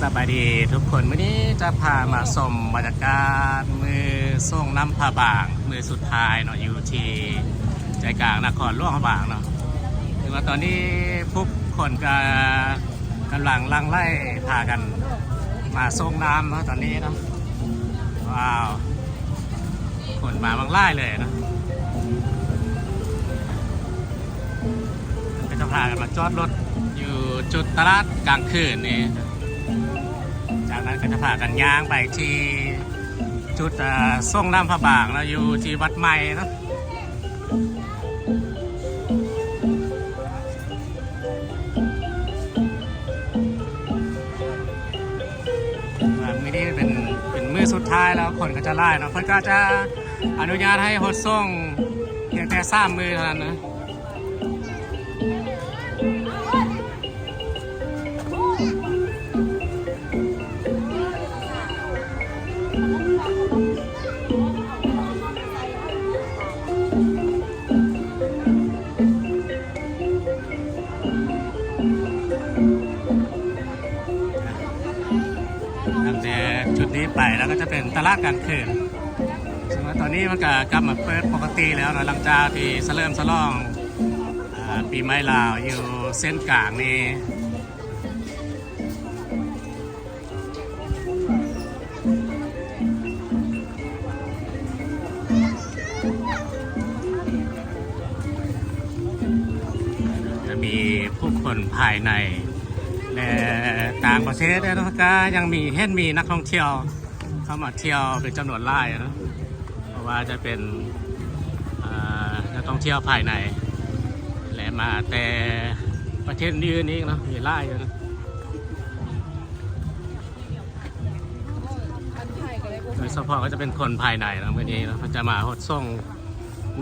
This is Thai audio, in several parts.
สบายดีทุกคนวันนี้จะพามาชมบรรยากาศมือส่งน้ำพระบางมือสุดท้ายเนาะอยู่ที่ใจกลางนครหลวงพระบางเนาะถึงว่าตอนนี้ผู้คนกำลังลังไล่พากันมาส่งน้ำเนาะตอนนี้เนาะว้าวคนมาบางไล่เลยเนาะก็จะพากันมาจอดรถอยู่จุดตลาดกลางคืนนี่จากนั้นก็จะพากันย่างไปที่จุดส่งน้ำพระบางแล้วอยู่ที่วัดใหม่เนาะมื้อนี้เป็นมื้อสุดท้ายแล้วคนก็จะไล่เนาะเพื่อนก็จะอนุญาตให้รถส่งเพียงแต่3 มื้อเท่านั้นนะตั้งแต่จุดนี้ไปแล้วก็จะเป็นตลาดกลางคืนซึ่งว่าตอนนี้มันก็กลับมาเปิดปกติแล้วนะหลังจากที่เริ่มฉลองปีใหม่ลาวอยู่เส้นกลางนี่จะมีผู้คนภายในและต่างประเทศแล้วก็ยังมีนักท่องเที่ยวเข้ามาเที่ยวเป็นจำนวนหลายนะเพราะว่าจะเป็นนักท่องเที่ยวภายในและมาแต่ประเทศอื่นนี่เนาะมีหลายนะโดยเฉพาะก็จะเป็นคนภายในนะวันนี้นะเขาจะมาหดส่ง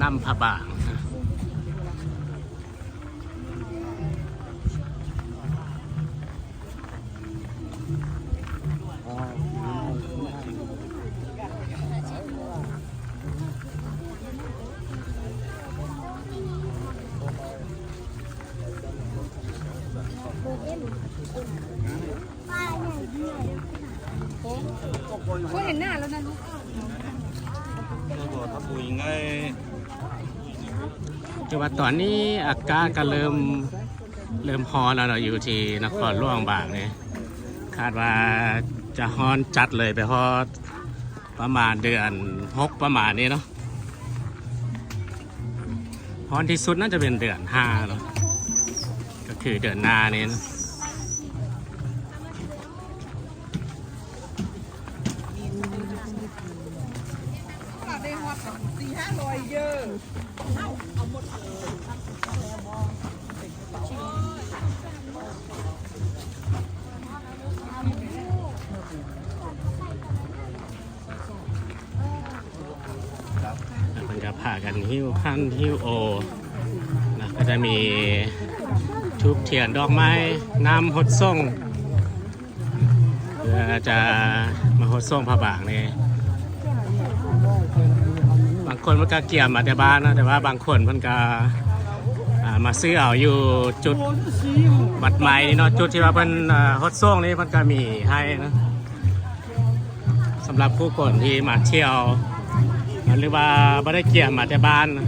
น้ำพระบางก็เห็นหน้าแล้วนะลูกแต่ว่าตอนนี้อากาศก็เริ่มร้อนแล้วเนาะอยู่ที่นครหลวงบางเนี่ยคาดว่าจะร้อนจัดเลยไปพอประมาณเดือน6ประมาณนี้เนาะร้อนที่สุดน่าจะเป็นเดือน5เนาะก็คือเดือนหน้านี้นะเยอะมันจะพากันหิ้วขั้นหิ้วโอนะก็จะมีทุบเทียนดอกไม้น้ำหดส่งเพื่อจะมาหดส่งพระบางนี่บางคนมันก็เกี่ยมมาแต่บ้านนะแต่ว่าบางคนมันก็มาซื้อเอาอยู่จุดวัดใหม่นี่เนาะจุดที่ว่าเป็นฮอตส่งนี่มันก็มีให้นะสำหรับผู้คนที่มาเที่ยวหรือว่าไม่ได้เกี่ยมมาแต่บ้านนะ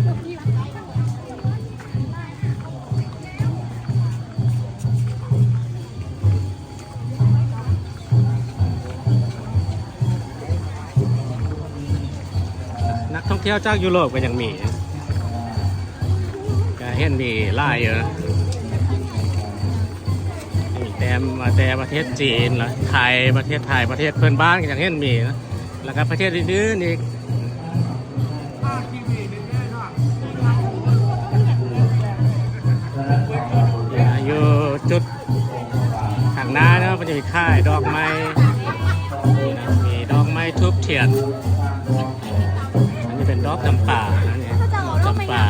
นักท่องเที่ยวจากยุโรปก็ยังมีก็เห็นมีหลายเยอะมีแต่มาแต่ประเทศจีนนะไทยประเทศไทยประเทศเพื่อนบ้านก็ยังเห็นมีนะแล้วก็ประเทศอื่นๆอีกอยู่จุดข้างหน้านะมันจะมีค่ายดอกไม้มีดอกไม้ทุบเทียนเป็นดอกจำปาเนี่ยจำปา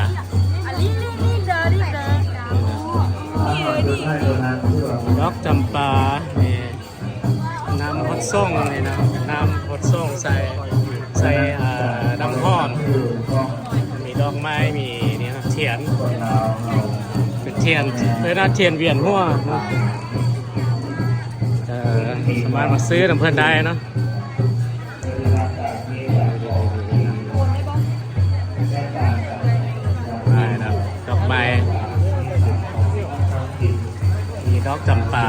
ดอกจำปาเนี่ยน้ำหดส่งนี่นะน้ำหดส่งใส่น้ำหอมมีดอกไม้มีนี่นะเทียนเป็นเทียนเทียนเวียนหัว สามารถมาซื้อน้ำเพื่อนได้เนาะได้นะดอกไม้มีดอกจำปา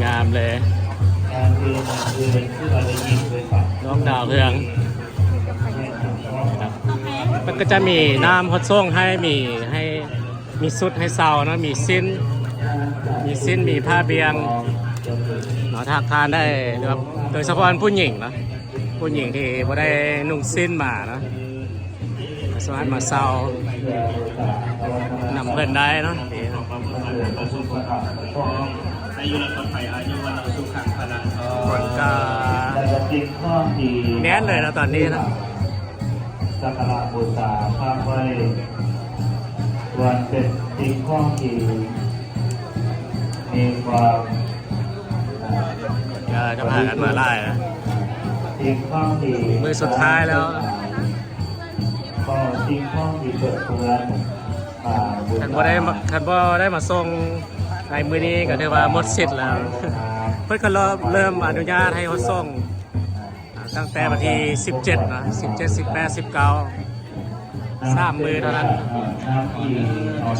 งามเลยดอกดาวเรืองมันก็จะมีน้ำฮอตซ่งให้มีสุดให้เซานะมีสิ้นมีผ้าเบียงเนาะทักทานได้นะครับโดยเฉพาะผู้หญิงนะผู้หญิงที่บ่ได้นุ่งสิ้นมานะสามารถมาเซานำเพื่อนได้เนาะอายุรคนไทยอายุวันสุขังพลังคนก็แน่นเลยนะตอนนี้นะสักการะบูชาพระไว้วันเป็นสิ่งของที่มีความจะพากันมาไล่นะสิ่งของที่มือสุดท้ายแล้วก็สิ่งของที่เกิดขึ้นคันบ่ได้มาส่งในมือนี้ก็ถือว่าหมดสิทธิ์แล้วเพิ่นก็เริ่มอนุญาตให้เขาส่งตั้งแต่วันที่17นะ17 18 19 3 มือเท่านั้นพอ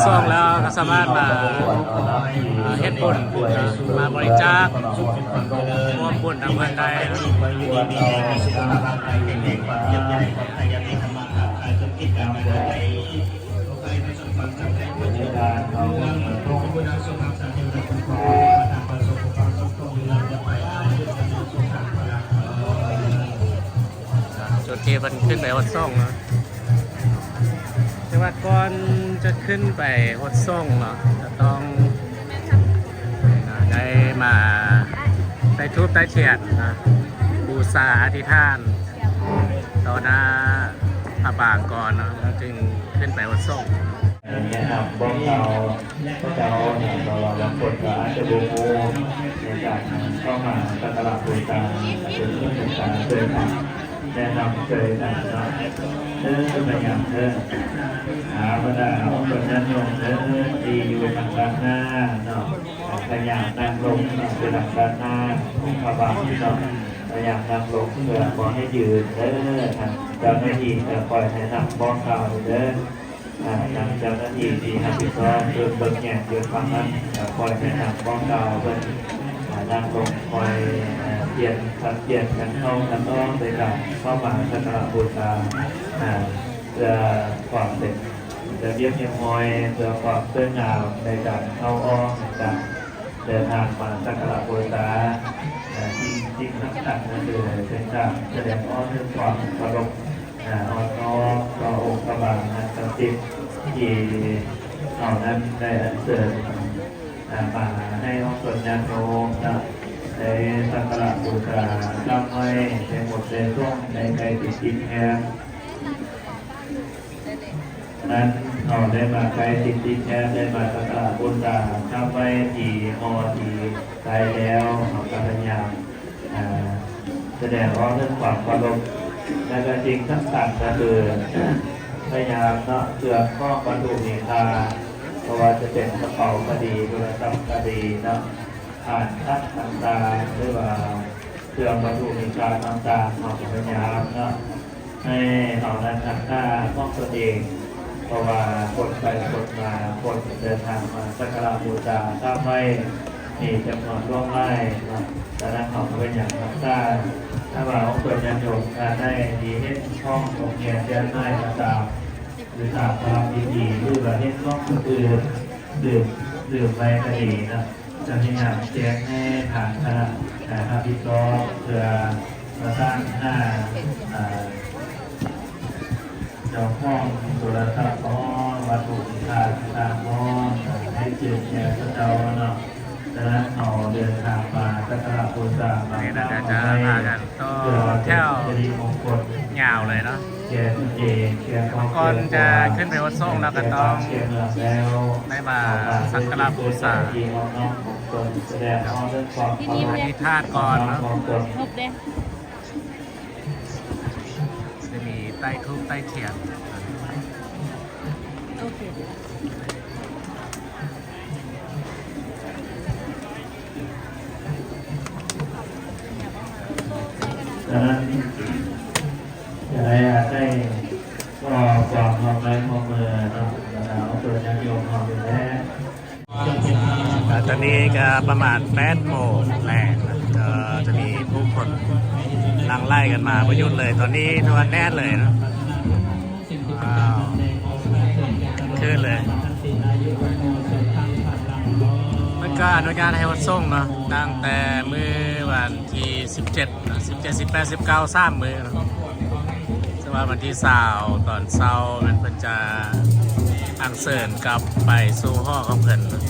ส่งแล้วก็สามารถมาเฮ็ดบุญมาบริจาคร่วมบุญทำเพื่อนได้จุดที่มันขึ้นไปวัดซ่งเนาะแต่ว่าก่อนจะขึ้นไปวัดซ่งเนาะจะต้องได้มาได้ทูบได้เทียนนะบูชาอธิษฐานต่อหน้าพระบางก่อนเนาะจึงขึ้นไปวัดซ่งแนะนำบอกเราบางคนก็อาจจะบูบูในการเข้ามาสักการะบูชาเป็นเรื่องของการเคยทำแนะนำเคยนะพยายามหาบรรดาคนนั้นลงดีอยู่ทางด้านหน้าเนาะพยายามนั่งลงเป็นทางด้านหน้าพระบาทเนาะพยายามนั่งลงเพื่อขอให้ยืนทางเจ้าหน้าที่คอยแนะนำบอกเราทางเจ้าหน้าที่ที่ทำพิธีเดินเบิกแง่เดินฟังนั้นคอยแนะนำบอกเราเป็นนั่งลงคอยเปลี่ยนกันเข้ากันอ้อมในการเข้ามาสักการะบูชาเพื่อความเป็นจะเรียบเรียบร้อยเพื่อความเพื่องามในการเข้าอ้อมในการเดินทางมาสักการะบูชาจริงนักตัดนั่นคือเป็นการแสดงอ้อมถึงความเคารพอ่อนน้อมต่อองค์พระบาทศักดิ์สิทธิ์ที่เรานั้นได้อัญเชิญมาให้องค์ส่วนญาติโยมในสักการะบูชาทำให้ในหมดในช่วงในใจติดดินแห้งนั้นเราได้มาใกล้ติดดินแห้งได้มาสักการะบูชาทำให้ที่มอที่ใจแล้วเราพยายามแสดงว่าเรื่องความเคารพและก็จริงทั้งสัตว์ก็คือพยายามเตือนข้อบรรลุนิพพานเพราะว่าจะเป็นกระเป๋าคดีโทรศัพท์คดีผ่านทัศน์ต่างๆหรือว่าเตือนบรรลุนิพพานต่างๆเราพยายามให้เรานั้นทำหน้าป้องตัวเองเพราะว่าคนไปคนมาคนเดินทางมาสักการะบูชาถ้าไม่มีจำนวนร่วมไล่แต่นั้นเขาเป็นอย่างนักสร้างถ้าว่าองค์ส่วนยันโยมการได้ดีเห็นช่องตรงเงียนเดินได้ต่างๆหรือตามความดีหรือว่าเห็นช่องคือดื่มไปก็ดีนะจะพยายามแจ้งให้ฐานคณะพระภิกษุเพื่อมาสร้างหน้าเจ้าห้องสุรศักดิ์วัตถุขาดตามห้องให้เกียรติแก่พระเจ้าเนาะดังนั้นเราเดินทางมาสักการะบูชามาจะพากันต่อแถวยาวเลยเนาะก่อนจะขึ้นไปวัดซ่งแล้วก็ต้องได้มาสักการะบูชาอธิษฐานก่อนเนาะจะมีใต้ทูบใต้เทียน ดังนั้นจะได้ก็ความพอใจพอเมื่อเนาะแล้วเอาตัวยังโยมเอาไปแล้ว ตอนนี้ก็ประมาณ8 โมงแรกนะก็จะมีผู้คนหลังไล่กันมาประยุทธ์เลยตอนนี้ทวันแน่นเลยนะว้าวขึ้นเลยมันก็อนุญาตให้วัดส่งเนาะตั้งแต่มื้อวันที่17นะ17 18 19 3 มื้อนะแต่ว่าวันที่20ตอนเช้ามันเป็นจะอังเสิร์นกลับไปสู่ห้อของเพิ่นนะ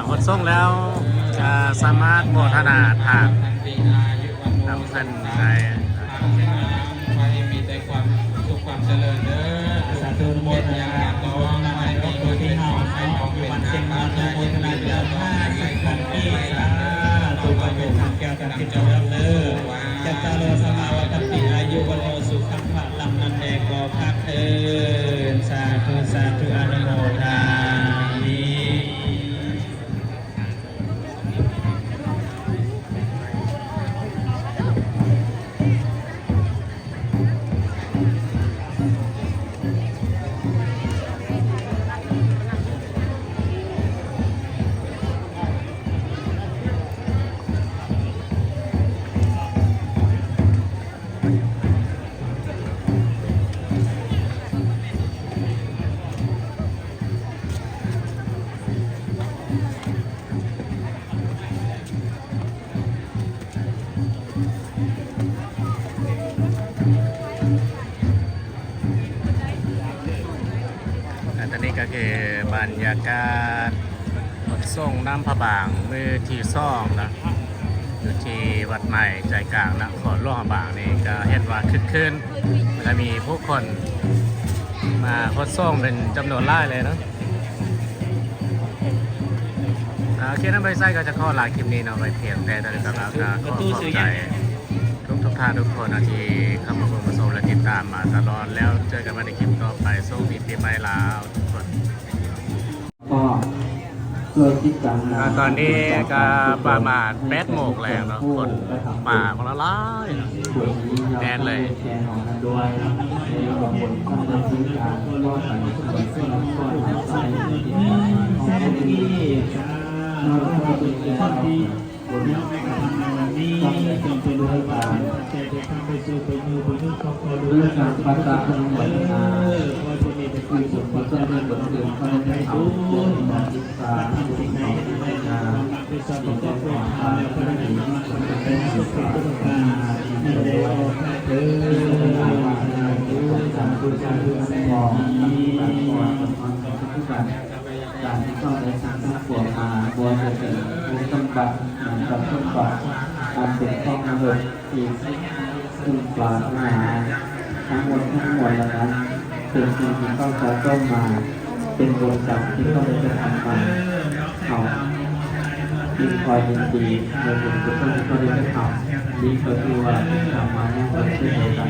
คนส่งแล้วจะสามารถโมทนาทางนำเพิ่นได้มีแต่ความสุขความเจริญเด้อสาธุโมทนาต่อมาในครอบครัวที่เฮาให้ของวันเชียงมาโมทนาเดือน5ใส่ของพี่สาธุประโยชน์ทางแก้วกันที่จะรับเด้อจัตตาโลสมาวตัตติอายุวันโอสุขังพระลังนันเดกอภักเอิญสาธุสาธุอนุโมทนามิตอนนี้ก็คือบรรยากาศรถส่งน้ำพระบางมือที่2นะอยู่ที่วัดใหม่ใจกลางนครหลวงพระบางนี่ก็เห็นว่าคึกคืนและมีผู้คนมารถส่งเป็นจำนวนหลายเลยเนาะโอเคนะบริษัทก็จะขอลาคลิปนี้เนาะไปเพียงแต่ตอนนี้ก็ขอขอบใจทุกท่านทุกคนนะที่เข้ามาชมและติดตามมาตลอดแล้วเจอกันใหม่ในคลิปต่อไปโชคดีปีใหม่ลาวทุกคน ก็เคยคิดกันนะ ตอนนี้ก็ประมาณ8 โมงแล้วเนาะคนมาคนละร้อยเนาะแน่นเลย แชร์ของกันด้วยในระบบผลการดำเนินการก็ใส่ส่วนที่เราก็ใส่ของที่เราก็เป็นการที่บนนี้จงเป็นด้วยการด้วยการภาษาของเหมือนกันคือส่วนผสมเป็นบทเรียนเขาได้เอาตัวมาศึกษาสิ่งของในงานสิ่งของการพัฒนาคนเป็นศึกษาที่ได้ออกเดินทางมาในการดูการดูแลของการขอทุกการที่เข้าในทางทั้งปวงมาบวชเป็นผู้สมบัติกับสมบัติการเป็นข้องระเบิดอีกซึ่งปราศนาทั้งหมดแล้วนั้นเป็นสิ่งที่เข้าใจต้มมาเป็นบทจำที่เขาจะทำมาเขายิ่งคอยยินดีในบุญกุศลที่เขาได้ทำดีก็คือว่าทำมาเนี่ยเป็นเช่นเดียวกัน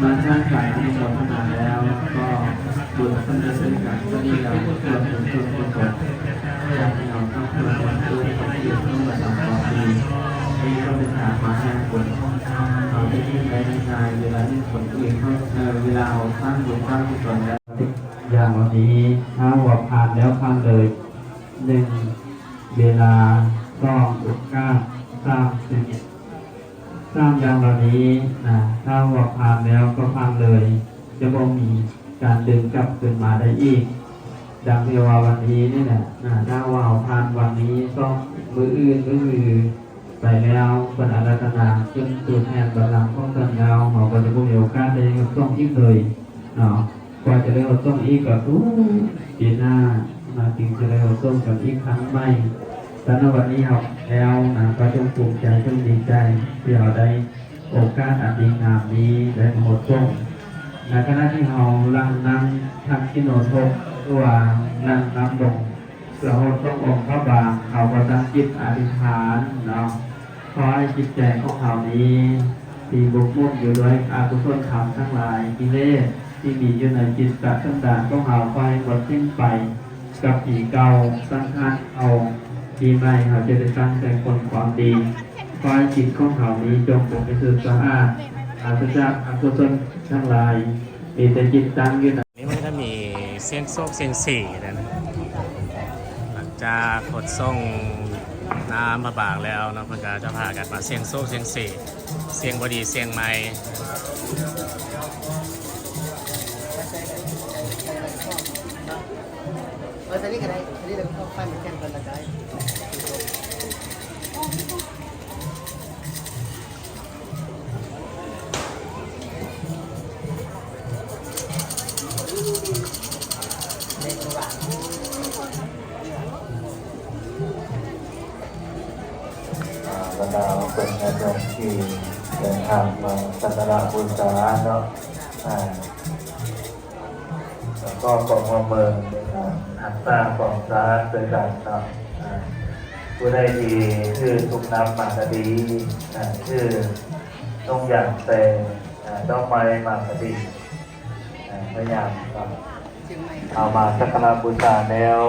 มาสร้างสรรค์อนุโมทนาแล้วก็บุญสำเร็จด้วยกันก็นี่เราควรเป็นส่วนกุศลอยากให้เราต้องควรเป็นตัวของที่ต้องมาทำความดีนี่ก็เป็นการมาแทนผลเราได้ยินได้ง่ายเวลาที่ผลอื่นเขาเวลาเอาสร้างบุญสร้างกุศลแล้วอย่างวันนี้ถ้าว่าผ่านแล้วผ่านเลย1 เวลา2:30สร้างอย่างวันนี้นะถ้าว่าผ่านแล้วก็ผ่านเลยจะบ่มีการดึงกลับขึ้นมาได้อีกดังที่ว่าวันนี้นี่แหละถ้าว่าผ่านวันนี้ต้องมืออื่นก็คือไปแล้วเป็นอาราธนาจนตัวแทนบาลังก์ของกันแล้วเราก็จะมีโอกาสได้ต้องอีกเลยเนาะกว่าจะได้ต้องอีกกับปีหน้ามาถึงจะได้ต้องกับอีกครั้งไม่แต่ในวันนี้เราแล้วนะก็จงภูมิใจจงดีใจที่เราได้โอกาสอันดีงามนี้ได้หมดส่งในขณะที่เราลังนั่งทักกิโนโทตัวนั่งนับลงเราต้ององค์พระบางเขาก็ตั้งจิตอธิษฐานเนาะ ขอให้จิตใจของเขานี้ที่บกมุ่นอยู่ด้วยอากุศลธรรมทั้งหลายกิเลสที่มีอยู่ในจิตตสันดานของเขาคอยหมดสิ้นไปกับปีเก่าสังขารเอาปีใหม่เขาจะได้ตั้งใจคนความดีขอให้จิตของเขานี้จงบริสุทธิ์สะอาดอาตุจักอากุศลทั้งหลายมีแต่จิตตั้งอยู่ใน นี่มันก็มีเสียงโซกเสียงสี่นะหลังจากขนส่งน้ำพระบางแล้วเนาะเพื่อนก็จะพากันมาเสียงโซกเสียงสี่เสียงบดีเสียงไม้ตอนนี้ก็ได้ตอนนี้เราเข้าไปเหมือนกันตอนละได้ บรรดาเป็นญาติโยมที่เดินทางมาสักการะบูชาเนาะแล้วก็กองมาเมืองหันตาของสาโดยกันเนาะผู้ใดดีชื่อทุกน้ำมันดีชื่อต้องอย่างเตต้องไม้มันดีพยายามเอามาสักการะบูชาแล้ว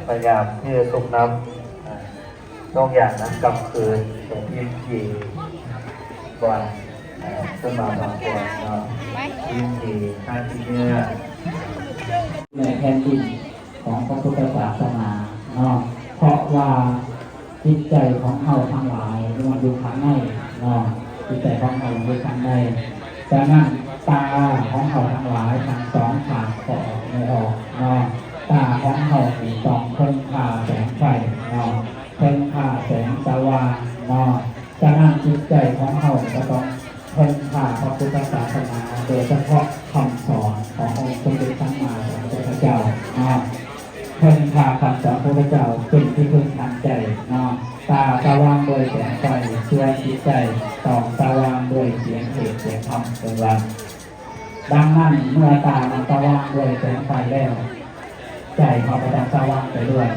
พยายามที่ทุกน้ำต้องอย่างนั้นกลับคืนเป็นที่กี่ก่อนขึ้นมาบางคนเนาะที่กี่ท่าที่เนื้อ ในแผ่นดินของพระพุทธศาสนาเนาะเพราะว่าจิตใจของเราทั้งหลายมันอยู่ข้างในเนาะจิตใจของเราอยู่ข้างในฉะนั้นตาของเราทั้งหลายทั้งสองข้างก็ออกไม่ออกเนาะตาของเรามีสองเพิ่งผ่าแสงไฟเนาะเพิ่งผ่าแสงสว่างเนาะฉะนั้นจิตใจของเราก็ต้องเพิ่งผ่าพระพุทธศาสนาโดยเฉพาะคำสอนขององค์สมเด็จพระสัมมาสัมพุทธเจ้าเพิ่งพาคำสอนพระพุทธเจ้าเป็นที่พึ่งทางใจตาสว่างโดยแสงไฟเชื่อจิตใจต่อสว่างโดยเสียงเหตุเสียงธรรมเป็นวันดังนั้นเมื่อตามันสว่างโดยแสงไฟแล้วใจเขาก็ต้องสว่างไปด้วย